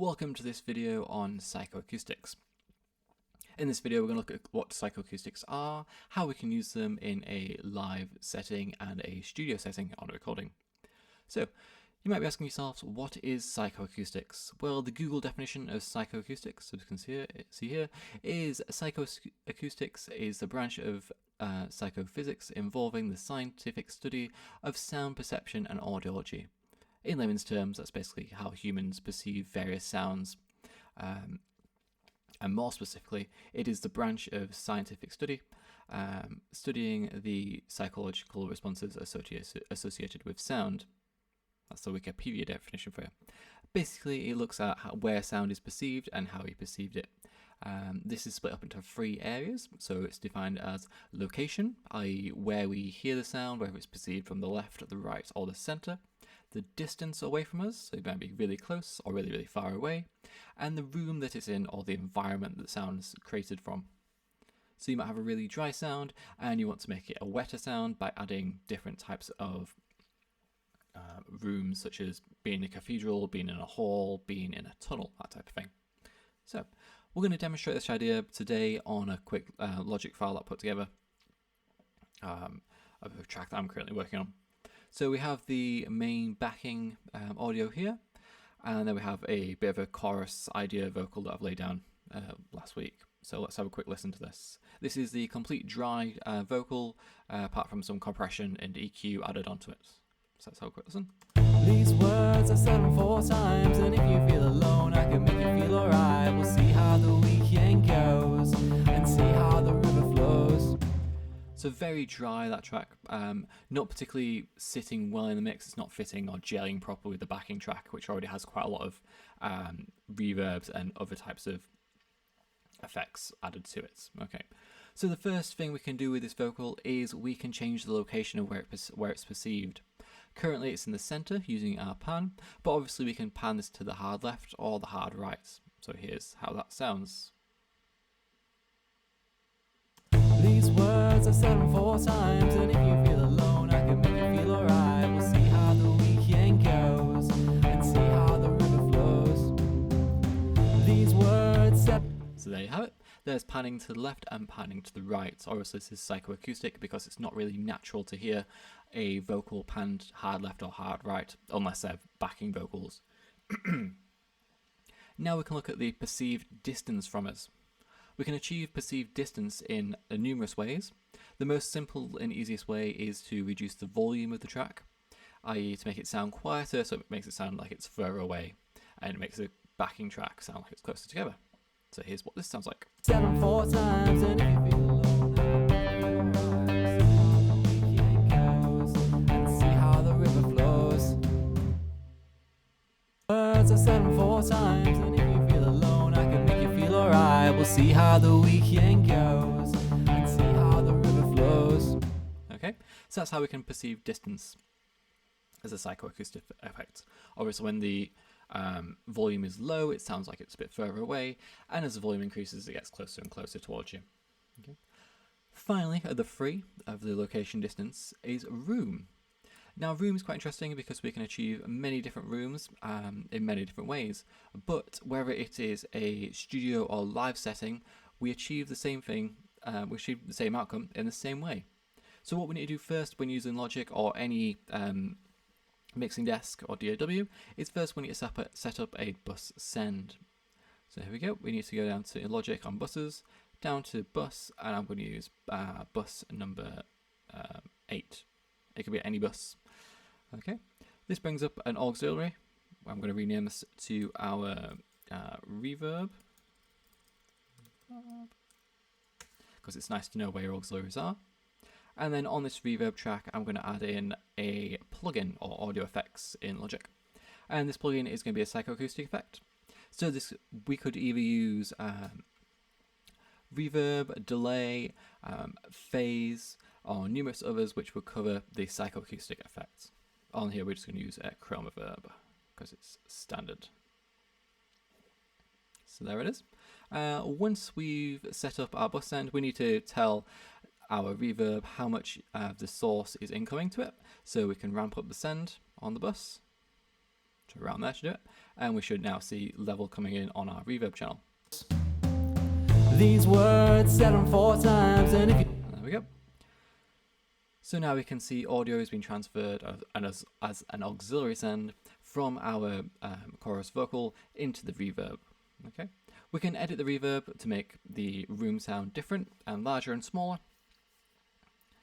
Welcome to this video on psychoacoustics. In this video we're going to look at what psychoacoustics are, how we can use them in a live setting and a studio setting on a recording. So, you might be asking yourselves, what is psychoacoustics? Well, the Google definition of psychoacoustics, as you can see here, is psychoacoustics is the branch of psychophysics involving the scientific study of sound perception and audiology. In layman's terms, that's basically how humans perceive various sounds. And more specifically, it is the branch of scientific study studying the psychological responses associated with sound. That's the Wikipedia definition for it. Basically, it looks at where sound is perceived and how we perceived it. This is split up into 3 areas. So it's defined as location, i.e. where we hear the sound, whether it's perceived from the left, the right, or the center. The distance away from us, so it might be really close or really, really far away, and the room that it's in or the environment that the sound is created from. So you might have a really dry sound and you want to make it a wetter sound by adding different types of rooms, such as being in a cathedral, being in a hall, being in a tunnel, that type of thing. So we're going to demonstrate this idea today on a quick Logic file that I put together of a track that I'm currently working on. So we have the main backing audio here, and then we have a bit of a chorus idea vocal that I've laid down last week. So let's have a quick listen to this. This is the complete dry vocal, apart from some compression and EQ added onto it. So let's have a quick listen. These words I said them 4 times, and if you feel alone, I can make you feel alright. We'll see how the weekend goes, and see how the river flows. So very dry, that track, not particularly sitting well in the mix. It's not fitting or gelling properly with the backing track, which already has quite a lot of reverbs and other types of effects added to it. Okay, so the first thing we can do with this vocal is we can change the location of where it's perceived. Currently it's in the center using our pan, but obviously we can pan this to the hard left or the hard right. So here's how that sounds. These words I said them 4 times, and if you feel alone, I can make you feel alright. We'll see how the weekend goes, and see how the river flows. These words said. So there you have it. There's panning to the left and panning to the right. Obviously this is psychoacoustic because it's not really natural to hear a vocal panned hard left or hard right unless they're backing vocals. Now we can look at the perceived distance from us. We can achieve perceived distance in numerous ways. The most simple and easiest way is to reduce the volume of the track, i.e. to make it sound quieter, so it makes it sound like it's further away, and it makes the backing track sound like it's closer together. So here's what this sounds like. 7 4 times, and if you feel alone, and see how the river flows. Words I said them 4 times, and if you feel alone, I can make you feel alright. We'll see how the weekend goes, and see how the river flows. Okay, so that's how we can perceive distance as a psychoacoustic effect. Obviously when the volume is low, it sounds like it's a bit further away, and as the volume increases, it gets closer and closer towards you. Okay. Finally, at the 3 of the location distance is room. Now, room is quite interesting because we can achieve many different rooms in many different ways, but whether it is a studio or live setting, we achieve the same thing, we achieve the same outcome in the same way. So what we need to do first when using Logic or any mixing desk or DAW is first we need to set up a bus send. So here we go, we need to go down to Logic on buses, down to bus, and I'm going to use bus number 8. It could be any bus. Okay, this brings up an auxiliary. I'm going to rename this to our reverb, because it's nice to know where your auxiliaries are. And then on this reverb track, I'm going to add in a plugin or audio effects in Logic. And this plugin is going to be a psychoacoustic effect. So this we could either use reverb, delay, phase, or numerous others which will cover the psychoacoustic effects. On here we're just going to use a chroma verb because it's standard. So there it is. Once we've set up our bus send, we need to tell our reverb how much of the source is incoming to it, so we can ramp up the send on the bus to around there to do it. And we should now see level coming in on our reverb channel. These words said them 4 times, and if you... There we go. So now we can see audio has been transferred as an auxiliary send from our chorus vocal into the reverb. Okay. We can edit the reverb to make the room sound different and larger and smaller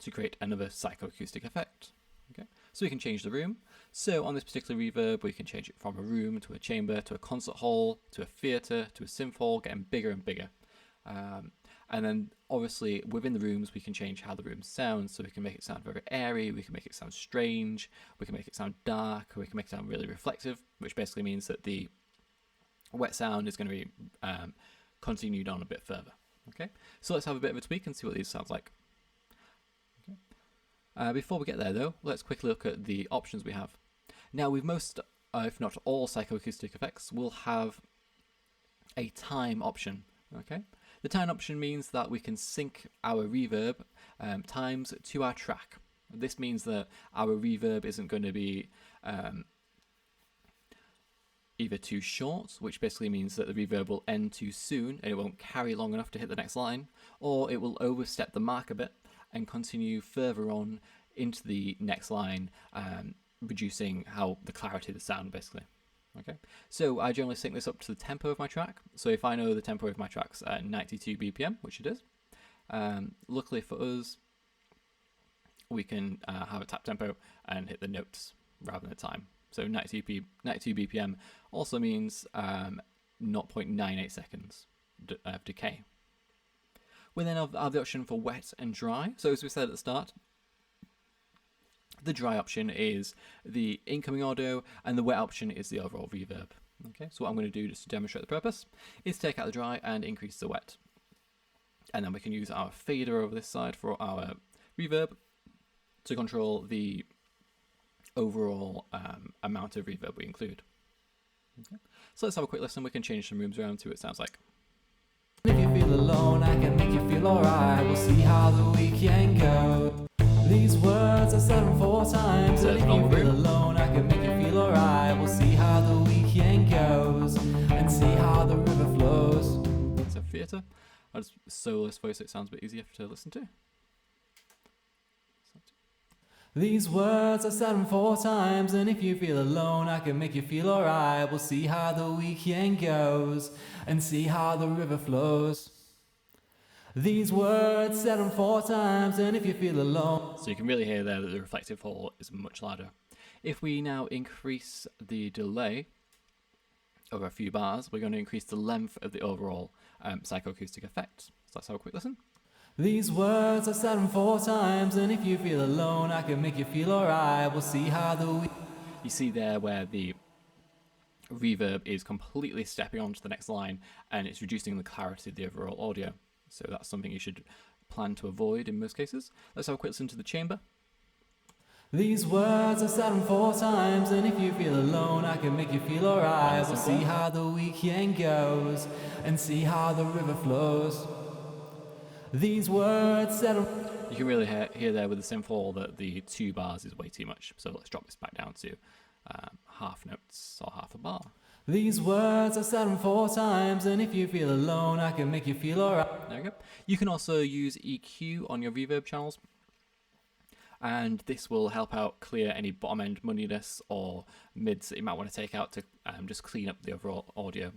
to create another psychoacoustic effect. Okay. So we can change the room. So on this particular reverb, we can change it from a room to a chamber to a concert hall to a theatre to a synth hall, getting bigger and bigger. And then obviously within the rooms, we can change how the room sounds. So we can make it sound very airy, we can make it sound strange, we can make it sound dark, or we can make it sound really reflective, which basically means that the wet sound is going to be continued on a bit further. Okay, so let's have a bit of a tweak and see what these sounds like. Okay. Before we get there though, let's quickly look at the options we have. Now with most, if not all psychoacoustic effects, will have a time option. Okay, the time option means that we can sync our reverb times to our track. This means that our reverb isn't going to be either too short, which basically means that the reverb will end too soon and it won't carry long enough to hit the next line, or it will overstep the mark a bit and continue further on into the next line, reducing the clarity of the sound basically. Okay, so I generally sync this up to the tempo of my track. So if I know the tempo of my track's at 92 BPM, which it is, luckily for us, we can have a tap tempo and hit the notes rather than the time. So 92 BPM also means 0.98 seconds of decay. We then have the option for wet and dry. So as we said at the start, the dry option is the incoming audio and the wet option is the overall reverb. Okay, so what I'm going to do just to demonstrate the purpose is take out the dry and increase the wet. And then we can use our fader over this side for our reverb to control the overall amount of reverb we include. Okay, so let's have a quick listen. We can change some rooms around to what it sounds like. If you feel alone, I can make you feel alright. We'll see how the weekend goes. These words I said them 4 times. And if you feel alone, I can make you feel alright. We'll see how the weekend goes and see how the river flows. So theatre. I'll just soloist voice, it sounds a bit easier to listen to. These words I said them 4 times, and if you feel alone, I can make you feel alright. We'll see how the weekend goes and see how the river flows. These words said them 4 times, and if you feel alone. So you can really hear there that the reflective hall is much louder. If we now increase the delay over a few bars, we're going to increase the length of the overall psychoacoustic effect. So let's have a quick listen. These words I said them 4 times, and if you feel alone, I can make you feel alright. We'll see how the You see there where the reverb is completely stepping onto the next line and it's reducing the clarity of the overall audio. So that's something you should plan to avoid in most cases. Let's have a quick listen to the chamber. These words I said them 4 times, and if you feel alone, I can make you feel alright. We'll see how the weekend goes and see how the river flows. These words said them. You can really hear there with the synth hall that the 2 bars is way too much. So let's drop this back down to half notes or half a bar. These words I said them 4 times, and if you feel alone, I can make you feel alright. There we go. You can also use EQ on your reverb channels, and this will help out clear any bottom end muddiness or mids that you might want to take out to just clean up the overall audio.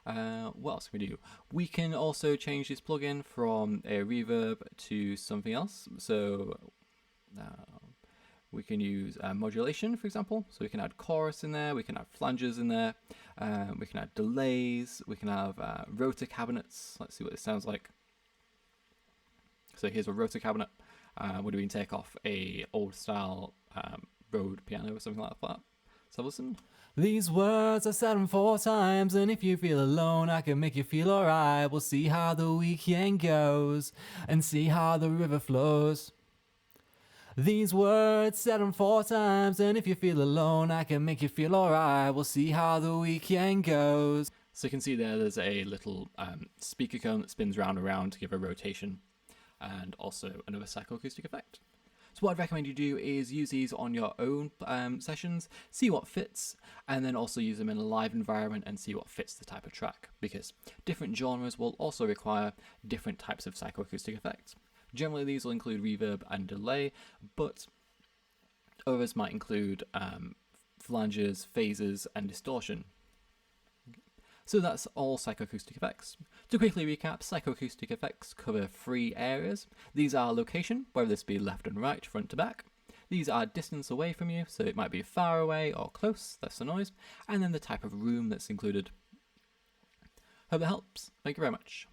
What else can we do? We can also change this plugin from a reverb to something else. So we can use modulation, for example. So we can add chorus in there, we can add flanges in there, we can add delays, we can have rotor cabinets. Let's see what this sounds like. So here's a rotor cabinet. Would we take off a old style Rode piano or something like that? Let's have a listen. These words I said them 4 times, and if you feel alone, I can make you feel alright. We'll see how the weekend goes and see how the river flows. These words said them 4 times, and if you feel alone, I can make you feel alright. We'll see how the weekend goes. So you can see there's a little speaker cone that spins round and round to give a rotation, and also another psychoacoustic effect. So what I'd recommend you do is use these on your own sessions, see what fits, and then also use them in a live environment and see what fits the type of track, because different genres will also require different types of psychoacoustic effects. Generally these will include reverb and delay, but others might include flanges, phases, and distortion. So that's all psychoacoustic effects. To quickly recap, psychoacoustic effects cover 3 areas. These are location, whether this be left and right, front to back. These are distance away from you, so it might be far away or close, that's the noise. And then the type of room that's included. Hope that helps. Thank you very much.